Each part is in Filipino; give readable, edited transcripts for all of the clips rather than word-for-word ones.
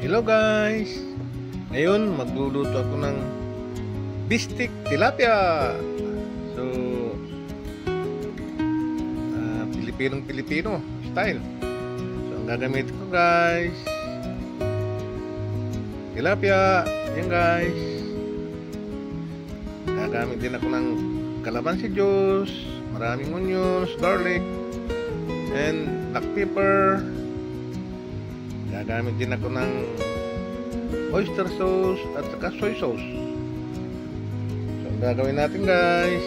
Hello guys! Ngayon magluluto ako ng bistik tilapia. So, Pilipinong-Pilipino style. So, ang gagamitin ko guys, tilapia. Yan guys. Gagamit din ako ng calamansi juice, maraming onions, garlic, and black pepper. Gagamit din ako ng oyster sauce at saka soy sauce. So, ang gagawin natin guys,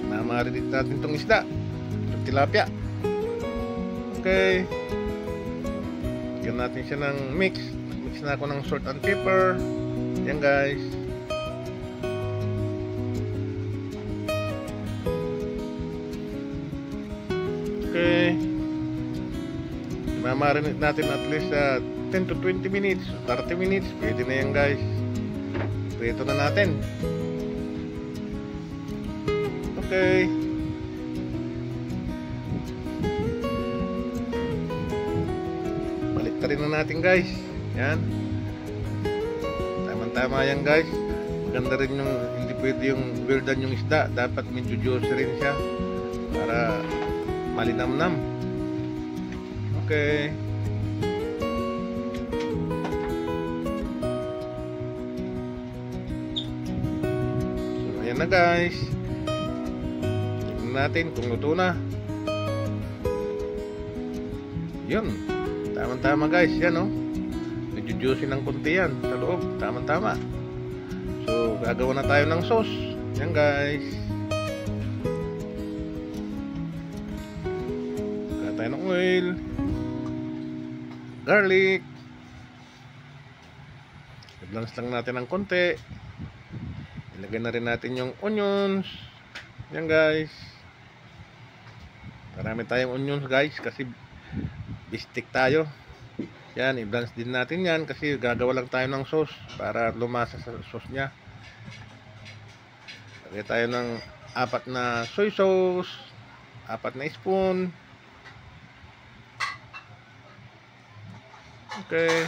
mamarinate natin itong isda, itong tilapia. Okay, bigyan natin siya ng mix. Mix na ako ng salt and pepper. Yan guys. Okay, mamarinate natin at least 10 to 20 minutes, 30 minutes, pwede na yan guys. Prito na natin. Okay, balik rin na natin guys. Yan, tama-tama yan guys. Maganda rin yung, hindi pwede yung well done yung isda, dapat medyo juicy rin siya para malinamnam. Okay, so ayan na guys, tignan natin kung luto na. Yun, tama-tama guys. Yan oh, medyo juicy ng konti yan sa loob, tama-tama. So gagawa na tayo ng sauce. Yan guys, gagawa tayo ng oil, garlic, i-blanch lang natin ng konti. Ilagay na rin natin yung onions. Yan guys, marami tayong onions guys kasi bistik tayo. Yan, i-blanch din natin yan kasi gagawa lang tayo ng sauce para lumasa sa sauce nya. Lagay tayo ng 4 na soy sauce, 4 na spoon. Okay,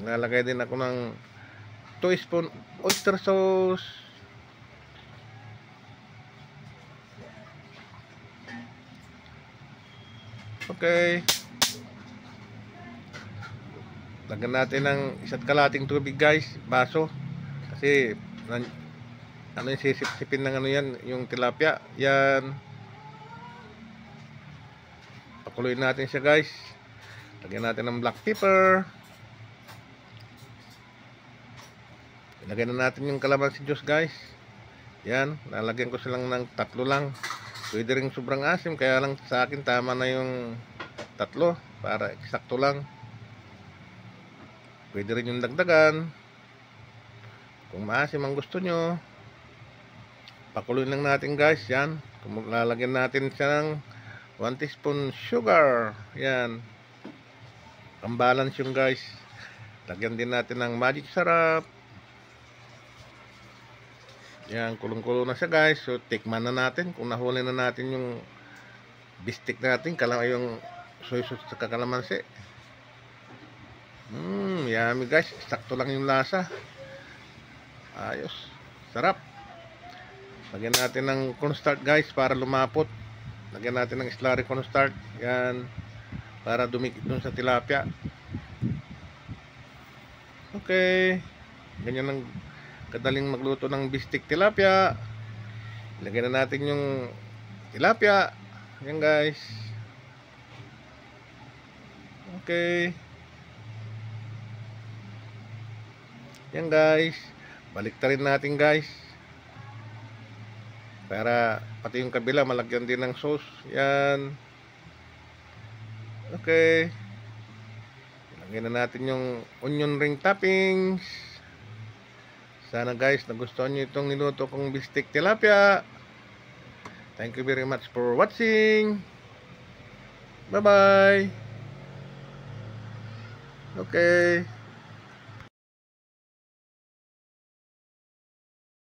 nalagay din ako ng 2 spoon oyster sauce. Okay, lagyan natin ng 1 kalahating tubig guys, baso, kasi ano yung sisip-sipin ng ano yan, yung tilapia. Yan, pakuluin natin siya guys. Lagyan natin ng black pepper. Ilagay na natin yung calamansi juice guys. Yan, lalagyan ko silang ng 3 lang. Pwede rin sobrang asim, kaya lang sa akin tama na yung 3 para eksakto lang. Pwede rin yung dagdagan kung maasim ang gusto nyo. Pakuluin lang natin guys. Yan, lalagyan natin siya ng 1 teaspoon sugar. Yan, pambalance yung guys. Lagyan din natin ng magic syrup. Yan, kulong-kulo na siya guys. So tikman na natin kung nahuli na natin yung bistik natin, yung soy sauce sa kalamansi. Yummy guys, sakto lang yung lasa. Ayos, sarap. Lagyan natin ng cornstarch guys para lumapot. Lagyan natin ng slurry cornstarch. Yan, para dumikit dun sa tilapia. Okay, ganyan ang kadaling magluto ng bistik tilapia. Lagyan na natin yung tilapia. Yan guys. Okay, yan guys, baliktarin natin guys para pati yung kabila malagyan din ng sauce. Yan, okay, lagyan na natin yung onion ring toppings. Sana guys nagustuhan nyo itong niluto kong bistik tilapia. Thank you very much for watching. Bye bye. Okay.